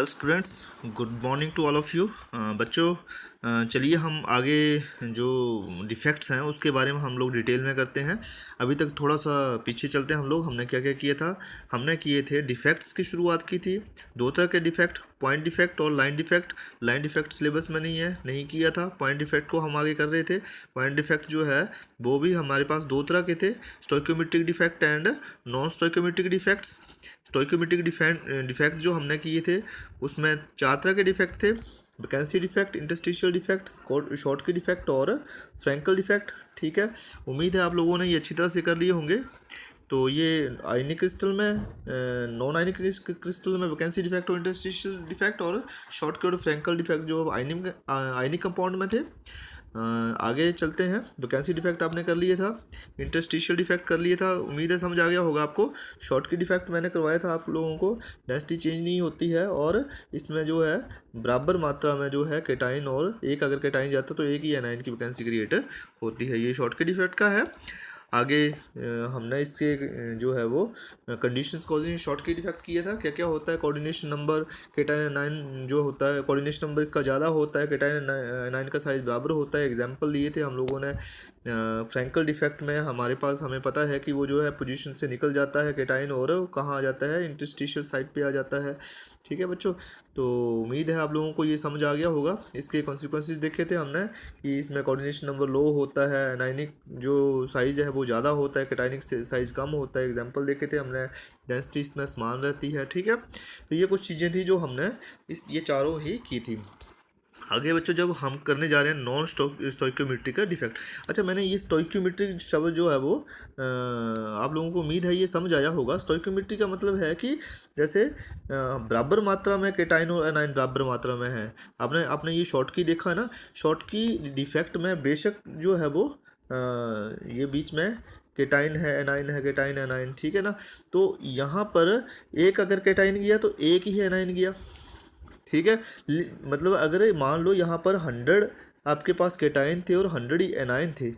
Hello students, good morning to all of you. बच्चों, चलिए हम आगे जो डिफेक्ट्स हैं उसके बारे में हम लोग डिटेल में करते हैं। अभी तक थोड़ा सा पीछे चलते हैं हम लोग। हमने क्या क्या किया था। हमने किए थे डिफेक्ट्स की शुरुआत की थी। दो तरह के डिफेक्ट, पॉइंट डिफेक्ट और line defect. Line defect syllabus में नहीं किया था। पॉइंट डिफेक्ट को हम आगे कर रहे थे। पॉइंट डिफेक्ट जो है वो भी हमारे पास दो तरह के थे, stoichiometric defect and non stoichiometric defects. Stoichiometric defect जो हमने किए थे उसमें चार तरह के डिफेक्ट थे: vacancy defect, interstitial defect, short की डिफेक्ट और फ्रैंकल डिफेक्ट। ठीक है, उम्मीद है आप लोगों ने ये अच्छी तरह से कर लिए होंगे। तो ये आयनिक क्रिस्टल में, नॉन आयनिक क्रिस्टल में वैकेंसी डिफेक्ट और इंटरस्टिशियल डिफेक्ट, और शॉर्ट के और फ्रैंकल डिफेक्ट जो आयनिक कंपाउंड में थे। आगे चलते हैं। वैकेंसी डिफेक्ट आपने कर लिए था, इंटरस्टिशियल डिफेक्ट कर लिया था, उम्मीद है समझ आ गया होगा आपको। शॉर्ट की डिफेक्ट मैंने करवाया था आप लोगों को। डेंसिटी चेंज नहीं होती है और इसमें जो है बराबर मात्रा में जो है केटाइन, और एक अगर केटाइन जाता है तो एक ही एनाइन की वैकेंसी क्रिएट होती है। ये शॉर्ट के डिफेक्ट का है। आगे हमने इससे जो है वो कंडीशंस कॉजिंग शॉर्ट की डिफेक्ट किया था। क्या क्या होता है, कोऑर्डिनेशन नंबर, केटाइन एनाइन जो होता है, कोऑर्डिनेशन नंबर इसका ज़्यादा होता है, केटाइन एनाइन का साइज बराबर होता है। एग्जांपल लिए थे हम लोगों ने। फ्रैंकल डिफेक्ट में हमारे पास हमें पता है कि वो जो है पोजीशन से निकल जाता है केटाइन, और कहाँ आ जाता है, इंटरस्टिशियल साइड पे आ जाता है। ठीक है बच्चों, तो उम्मीद है आप लोगों को ये समझ आ गया होगा। इसके कॉन्सिक्वेंसेस देखे थे हमने कि इसमें कोऑर्डिनेशन नंबर लो होता है, एनाइनिक जो साइज़ है वो ज़्यादा होता है, केटाइनिक साइज़ कम होता है। एग्जांपल देखे थे हमने। डेंसिटी इसमें समान रहती है। ठीक है, तो ये कुछ चीज़ें थी जो हमने ये चारों ही की थी। आगे बच्चों जब हम करने जा रहे हैं नॉन स्टोइकोमेट्रिक का डिफेक्ट। अच्छा, मैंने ये स्टोइकोमेट्रिक शब्द जो है वो आप लोगों को उम्मीद है ये समझ आया होगा। स्टोइकोमेट्री का मतलब है कि जैसे बराबर मात्रा में केटाइन और एनाइन बराबर मात्रा में है। आपने आपने ये शॉर्ट की देखा है ना। शॉर्ट की डिफेक्ट में बेशक जो है वो ये बीच में केटाइन है, एनाइन है, केटाइन एनाइन। ठीक है ना, तो यहाँ पर एक अगर केटाइन गया तो एक ही एनाइन गया। ठीक है, मतलब अगर मान लो यहाँ पर 100 आपके पास केटाइन थे और 100 ही एनाइन थे।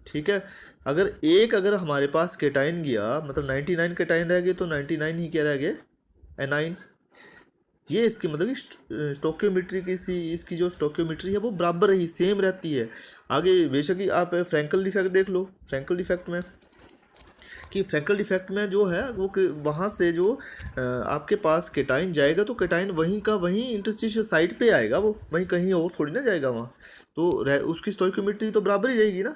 ठीक है, अगर हमारे पास केटाइन गया मतलब 99 केटाइन रह गए तो 99 ही क्या रह गए, एनाइन। ये इसकी मतलब स्टोकियोमेट्री की इसकी जो स्टोकियोमेट्री है वो बराबर रही, सेम रहती है। आगे बेशक ही आप फ्रैंकल डिफेक्ट देख लो। फ्रैंकल डिफेक्ट में कि फ्रैंकल डिफेक्ट में जो है वो वहाँ से जो आपके पास केटाइन जाएगा तो केटाइन वहीं का वहीं इंटरस्टिशियल साइड पे आएगा, वो वहीं कहीं और थोड़ी ना जाएगा वहाँ। तो उसकी स्टोइकोमेट्री तो बराबर ही रहेगी ना।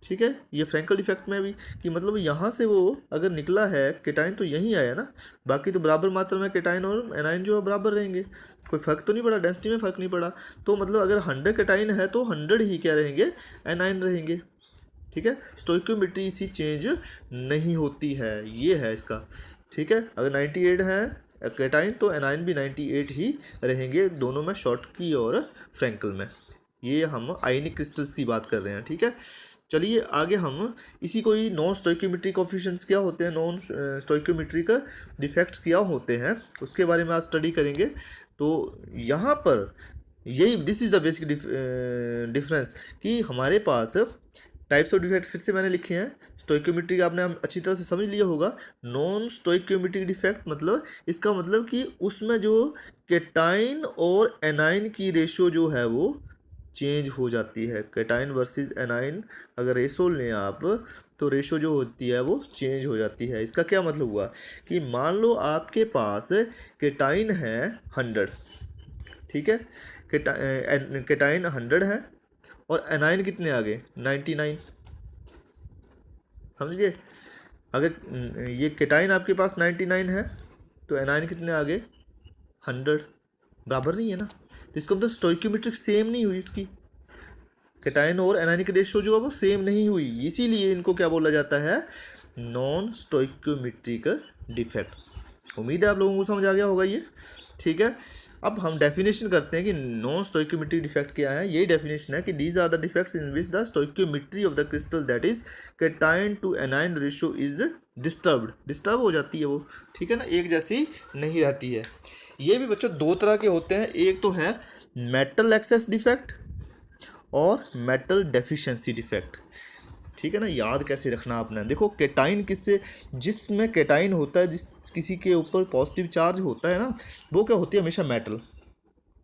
ठीक है, ये फ्रैंकल डिफेक्ट में भी कि मतलब यहाँ से वो अगर निकला है केटाइन तो यहीं आया ना, बाकी तो बराबर मात्रा में केटाइन और एनाइन जो है बराबर रहेंगे। कोई फ़र्क तो नहीं पड़ा, डेंसिटी में फ़र्क नहीं पड़ा। तो मतलब अगर 100 केटाइन है तो 100 ही क्या रहेंगे, एनाइन रहेंगे। ठीक है, स्टोइकोमेट्री इसी चेंज नहीं होती है, ये है इसका। ठीक है, अगर 98 है केटाइन तो एनाइन भी 98 ही रहेंगे, दोनों में, शॉर्ट की और फ्रैंकल में। ये हम आयनिक क्रिस्टल्स की बात कर रहे हैं। ठीक है, चलिए आगे हम इसी को ही नॉन स्टोइकोमेट्री कोफिशिएंट्स क्या होते हैं, नॉन स्टोइकोमेट्री का डिफेक्ट्स क्या होते हैं, उसके बारे में आज स्टडी करेंगे। तो यहाँ पर यही this is the basic difference कि हमारे पास टाइप्स ऑफ डिफेक्ट फिर से मैंने लिखे हैं। स्टोइकोमेट्रिक आपने अच्छी तरह से समझ लिया होगा। नॉन स्टोइकोमेट्रिक डिफेक्ट मतलब इसका मतलब कि उसमें जो केटाइन और एनाइन की रेशो जो है वो चेंज हो जाती है। केटाइन वर्सेस एनाइन अगर रेशो लें आप तो रेशो जो होती है वो चेंज हो जाती है। इसका क्या मतलब हुआ कि मान लो आपके पास केटाइन है 100। ठीक है, केटाइन 100 है और एनाइन कितने आ गए, 99। समझ गए। अगर ये केटाइन आपके पास 99 है तो एनाइन कितने आ गए, 100। बराबर नहीं है ना, तो इसका मतलब स्टोइकोमेट्रिक सेम नहीं हुई इसकी। केटाइन और एनाइन की रेशियो जो है वो सेम नहीं हुई, इसीलिए इनको क्या बोला जाता है, नॉन स्टोइकोमेट्रिक डिफेक्ट्स। उम्मीद है आप लोगों को समझ आ गया होगा ये। ठीक है, अब हम डेफिनेशन करते हैं कि नॉन स्टोइकोमेट्रिक डिफेक्ट क्या है। यही डेफिनेशन है कि these are the defects in which the stoichiometry of the crystal that is cation to anion ratio is disturb हो जाती है वो। ठीक है ना, एक जैसी नहीं रहती है। ये भी बच्चों दो तरह के होते हैं, एक तो है मेटल एक्सेस डिफेक्ट और मेटल डेफिशिएंसी डिफेक्ट। ठीक है ना, याद कैसे रखना आपने। देखो केटाइन किससे, जिसमें केटाइन होता है, जिस किसी के ऊपर पॉजिटिव चार्ज होता है ना, वो क्या होती है, हमेशा मेटल।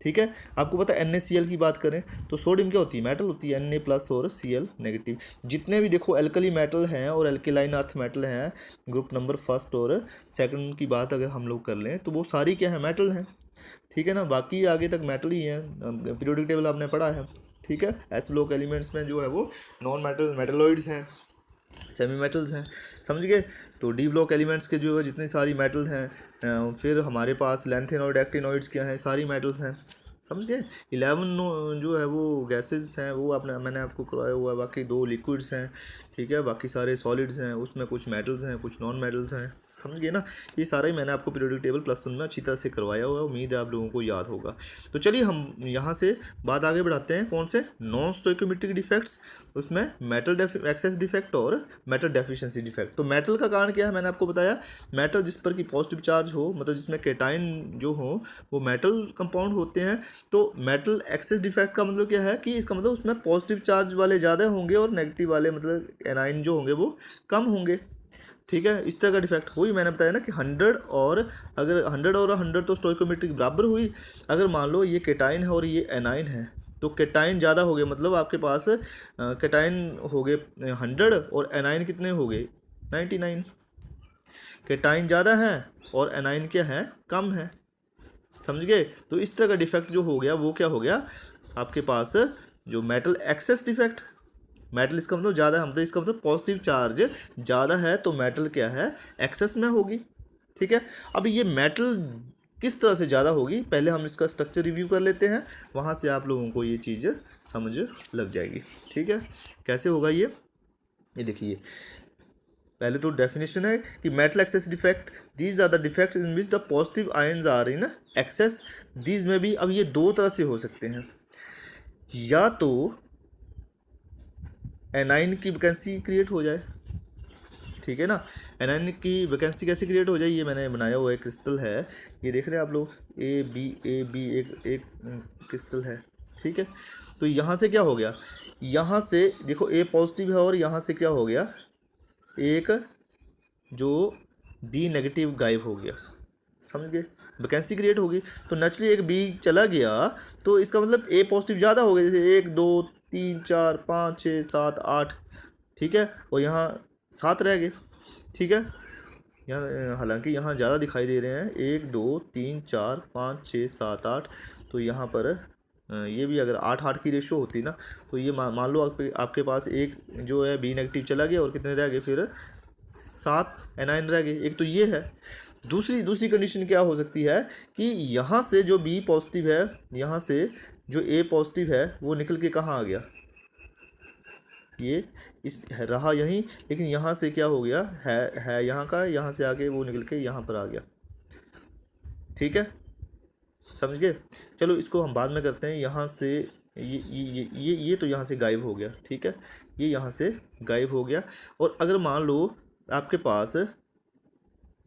ठीक है, आपको पता है NaCl की बात करें तो सोडियम क्या होती है, मेटल होती है, Na प्लस और Cl नेगेटिव। जितने भी देखो एल्कली मेटल हैं और एल्केलाइन अर्थ मेटल हैं, ग्रुप नंबर फर्स्ट और सेकंड की बात अगर हम लोग कर लें तो वो सारी क्या है, मेटल हैं। ठीक है ना, बाकी आगे तक मेटल ही है, पीरियोडिक टेबल आपने पढ़ा है। ठीक है, एस ब्लॉक एलिमेंट्स में जो है वो नॉन मेटल मेटलॉइड्स हैं, सेमी मेटल्स हैं, समझ गए। तो डी ब्लॉक एलिमेंट्स के जो है जितनी सारी मेटल हैं, फिर हमारे पास लैंथेनॉइड एक्टिनॉइड्स क्या हैं, सारी मेटल्स हैं, समझ गए। 11 जो है वो गैसेस हैं, वो मैंने आपको करवाया हुआ है। बाकी 2 लिक्विड्स हैं, ठीक है, बाकी सारे सॉलिड्स हैं, उसमें कुछ मेटल्स हैं कुछ नॉन मेटल्स हैं, समझ गए ना। ये सारा ही मैंने आपको पीरियोडिक टेबल +1 में अच्छी तरह से करवाया हुआ है, उम्मीद है आप लोगों को याद होगा। तो चलिए हम यहाँ से बात आगे बढ़ाते हैं, कौन से, नॉन स्टोइकोमेट्रिक डिफेक्ट्स, उसमें मेटल एक्सेस डिफेक्ट और मेटल डेफिशिएंसी डिफेक्ट। तो मेटल का कारण क्या है, मैंने आपको बताया, मेटल जिस पर कि पॉजिटिव चार्ज हो, मतलब जिसमें केटाइन जो हो वो मेटल कंपाउंड होते हैं। तो मेटल एक्सेस डिफेक्ट का मतलब क्या है कि इसका मतलब उसमें पॉजिटिव चार्ज वाले ज़्यादा होंगे और नेगेटिव वाले मतलब एनाइन जो होंगे वो कम होंगे। ठीक है, इस तरह का डिफेक्ट हुई, मैंने बताया ना कि 100 और अगर 100 और 100 तो स्टोइकोमेट्रिक बराबर हुई। अगर मान लो ये केटाइन है और ये एनाइन है, तो केटाइन ज़्यादा हो गए, मतलब आपके पास केटाइन हो गए 100 और एनाइन कितने हो गए 99। केटाइन ज़्यादा है और एनाइन क्या है, कम है, समझ गए। तो इस तरह का डिफेक्ट जो हो गया वो क्या हो गया आपके पास, जो मेटल एक्सेस डिफेक्ट। मेटल इसका मतलब ज़्यादा है, मतलब इसका मतलब पॉजिटिव चार्ज ज़्यादा है तो मेटल क्या है, एक्सेस में होगी। ठीक है, अब ये मेटल किस तरह से ज़्यादा होगी, पहले हम इसका स्ट्रक्चर रिव्यू कर लेते हैं, वहाँ से आप लोगों को ये चीज़ समझ लग जाएगी। ठीक है, कैसे होगा ये देखिए, पहले तो डेफिनेशन है कि metal excess defect, these are the defects in which the positive ions are in excess. These में भी अब ये 2 तरह से हो सकते हैं, या तो एनाइन की वैकेंसी क्रिएट हो जाए, ठीक है ना। एनाइन की वैकेंसी कैसे क्रिएट हो जाए, ये मैंने बनाया हुआ एक क्रिस्टल है, ये देख रहे हैं आप लोग, ए बी एक क्रिस्टल है। ठीक है, तो यहाँ से क्या हो गया, यहाँ से देखो ए पॉजिटिव है और यहाँ से क्या हो गया, एक जो बी नेगेटिव गायब हो गया, समझ गए, वैकेंसी क्रिएट होगी। तो नेचुरली एक बी चला गया तो इसका मतलब ए पॉजिटिव ज़्यादा हो गया, जैसे 1 2 3 4 5 6 7 8, ठीक है, और यहाँ 7 रह गए। ठीक है, यहाँ हालांकि यहाँ ज़्यादा दिखाई दे रहे हैं, 1 2 3 4 5 6 7 8, तो यहाँ पर ये भी अगर 8 की रेशो होती ना, तो ये मान लो आपके पास एक जो है बी नेगेटिव चला गया और कितने रह गए फिर 7 एनाइन रह गए। एक तो ये है। दूसरी कंडीशन क्या हो सकती है कि यहाँ से जो बी पॉजिटिव है, यहाँ से जो ए पॉजिटिव है वो निकल के कहाँ आ गया, ये इस रहा यहीं, लेकिन यहाँ से क्या हो गया है यहाँ का, यहाँ से आके वो निकल के यहाँ पर आ गया। ठीक है, समझ गए। चलो इसको हम बाद में करते हैं, यहाँ से ये तो यहाँ से गायब हो गया। ठीक है, ये यहाँ से गायब हो गया। और अगर मान लो आपके पास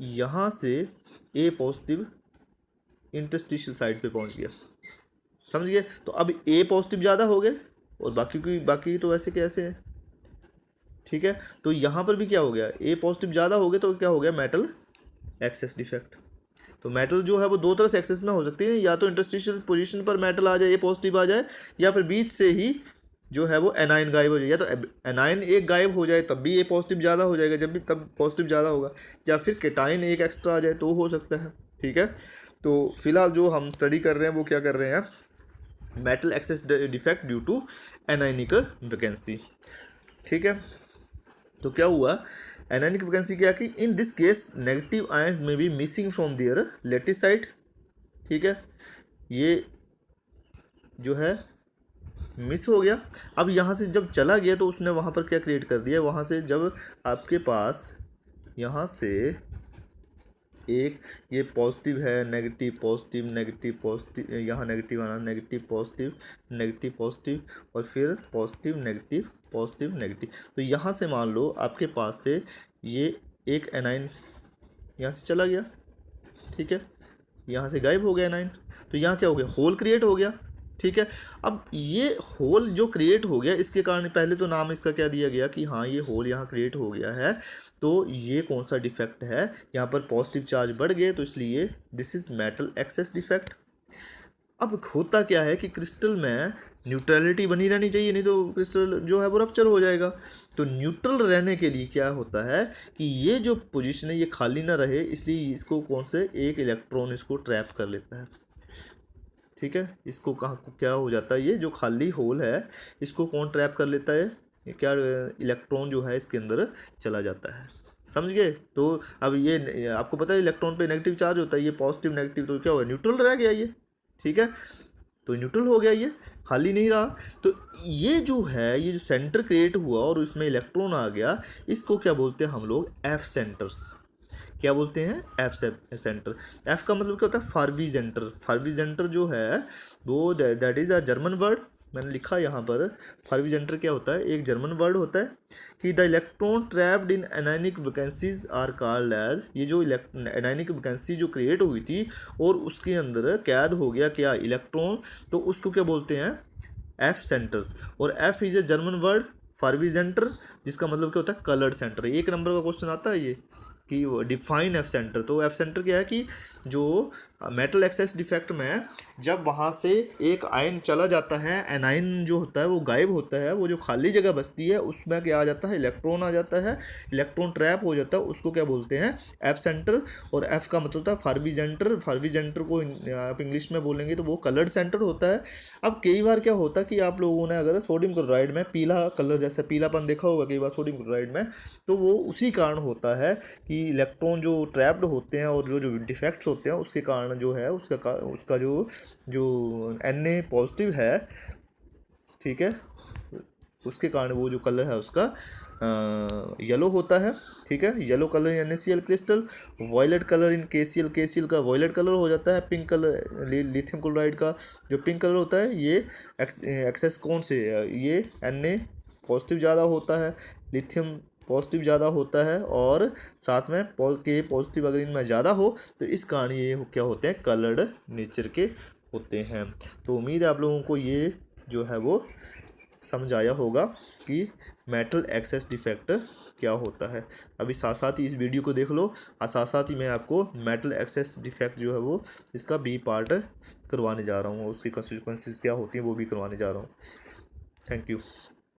यहाँ से ए पॉजिटिव इंटरस्टिशियल साइड पे पहुँच गया, समझ गए। तो अब ए पॉजिटिव ज़्यादा हो गए और बाकी तो ऐसे कैसे है। ठीक है, तो यहाँ पर भी क्या हो गया, ए पॉजिटिव ज़्यादा हो गए तो क्या हो गया, मेटल एक्सेस डिफेक्ट। तो मेटल जो है वो 2 तरह से एक्सेस में हो सकती है, या तो इंटरस्टिशियल पोजीशन पर मेटल आ जाए, ए पॉजिटिव आ जाए, या फिर बीच से ही जो है वो एनाइन गायब हो जाए। या तो एनाइन एक गायब हो जाए तब भी ए पॉजिटिव ज़्यादा हो जाएगा, जब भी तब पॉजिटिव ज़्यादा होगा, या फिर केटाइन एक एक्स्ट्रा आ जाए तो हो सकता है। ठीक है, तो फिलहाल जो हम स्टडी कर रहे हैं वो क्या कर रहे हैं, metal excess defect due to anionic vacancy. ठीक है, तो क्या हुआ, एनाइनिक वैकेंसी क्या कि in this case negative ions में be missing from their lattice site. ठीक है, ये जो है मिस हो गया। अब यहाँ से जब चला गया तो उसने वहाँ पर क्या क्रिएट कर दिया, वहाँ से जब आपके पास यहाँ से एक ये पॉजिटिव है, नेगेटिव पॉजिटिव नेगेटिव पॉजिटिव, यहाँ नेगेटिव आना, नेगेटिव पॉजिटिव नेगेटिव पॉजिटिव, और फिर पॉजिटिव नेगेटिव। तो यहाँ से मान लो आपके पास से ये एक एनाइन यहाँ से चला गया। ठीक है, यहाँ से गायब हो गया एनाइन, तो यहाँ क्या हो गया, होल क्रिएट हो गया। ठीक है। अब ये होल जो क्रिएट हो गया, इसके कारण पहले तो नाम इसका क्या दिया गया कि हाँ ये होल यहाँ क्रिएट हो गया है, तो ये कौन सा डिफेक्ट है, यहाँ पर पॉजिटिव चार्ज बढ़ गए, तो इसलिए this is metal excess defect. अब होता क्या है कि क्रिस्टल में न्यूट्रलिटी बनी रहनी चाहिए, नहीं तो क्रिस्टल जो है वो रप्चर हो जाएगा। तो न्यूट्रल रहने के लिए क्या होता है कि ये जो पोजीशन है ये खाली ना रहे, इसलिए इसको कौन से एक इलेक्ट्रॉन इसको ट्रैप कर लेता है। ठीक है, इसको कहाँ क्या हो जाता है, ये जो खाली होल है इसको कौन ट्रैप कर लेता है, ये क्या इलेक्ट्रॉन जो है इसके अंदर चला जाता है। समझ गए? तो अब ये आपको पता है इलेक्ट्रॉन पे नेगेटिव चार्ज होता है, ये पॉजिटिव नेगेटिव, तो क्या हुआ, न्यूट्रल रह गया ये। ठीक है, तो न्यूट्रल हो गया, ये खाली नहीं रहा। तो ये जो है, ये जो सेंटर क्रिएट हुआ और उसमें इलेक्ट्रॉन आ गया, इसको क्या बोलते हैं हम लोग, एफ सेंटर्स। क्या बोलते हैं, एफ सेंटर। एफ का मतलब क्या होता है, फारवी सेंटर। फारवी सेंटर जो है वो that is a German word, मैंने लिखा यहाँ पर। फारवी सेंटर क्या होता है, एक जर्मन वर्ड होता है कि the electron trapped in anionic vacancies are called as, ये जो एनायनिक वैकेंसी जो क्रिएट हुई थी और उसके अंदर कैद हो गया क्या, इलेक्ट्रॉन, तो उसको क्या बोलते हैं, एफ सेंटर्स। और F is a German word फारवी सेंटर, जिसका मतलब क्या होता है, कलर्ड सेंटर। एक नंबर का क्वेश्चन आता है ये कि डिफाइन एफ सेंटर। तो एफ सेंटर क्या है कि जो मेटल एक्सेस डिफेक्ट में जब वहाँ से एक आयन चला जाता है, एनाइन जो होता है वो गायब होता है, वो जो खाली जगह बचती है उसमें क्या आ जाता है, इलेक्ट्रॉन आ जाता है, इलेक्ट्रॉन ट्रैप हो जाता है, उसको क्या बोलते हैं, एफ सेंटर। और एफ का मतलब होता है फारवी सेंटर। फारवी सेंटर को आप इंग्लिश में बोलेंगे तो वो कलर्ड सेंटर होता है। अब कई बार क्या होता है कि आप लोगों ने अगर सोडियम क्लोराइड में पीला कलर, जैसे पीलापन देखा होगा कई बार सोडियम क्लोराइड में, तो वो उसी कारण होता है कि इलेक्ट्रॉन जो ट्रैप्ड होते हैं और जो डिफेक्ट्स होते हैं उसके कारण जो है उसका जो Na पॉजिटिव है, ठीक है, उसके कारण वो जो कलर है उसका येलो होता है। ठीक है, yellow colour in NaCl crystal, violet colour in KCl, KCl का वॉयलेट कलर हो जाता है। पिंक कलर लिथियम क्लोराइड का जो पिंक कलर होता है, ये एक्सेस कौन से, ये Na पॉजिटिव ज़्यादा होता है, लिथियम पॉजिटिव ज़्यादा होता है, और साथ में के पॉजिटिव अगर इनमें ज़्यादा हो तो इस कारण ये क्या होते हैं, कलर्ड नेचर के होते हैं। तो उम्मीद है आप लोगों को ये जो है वो समझ आया होगा कि मेटल एक्सेस डिफेक्ट क्या होता है। अभी साथ साथ ही इस वीडियो को देख लो, और साथ साथ ही मैं आपको मेटल एक्सेस डिफेक्ट जो है वो इसका B पार्ट करवाने जा रहा हूँ, उसकी कंसिक्वेंसेस क्या होती हैं वो भी करवाने जा रहा हूँ। Thank you.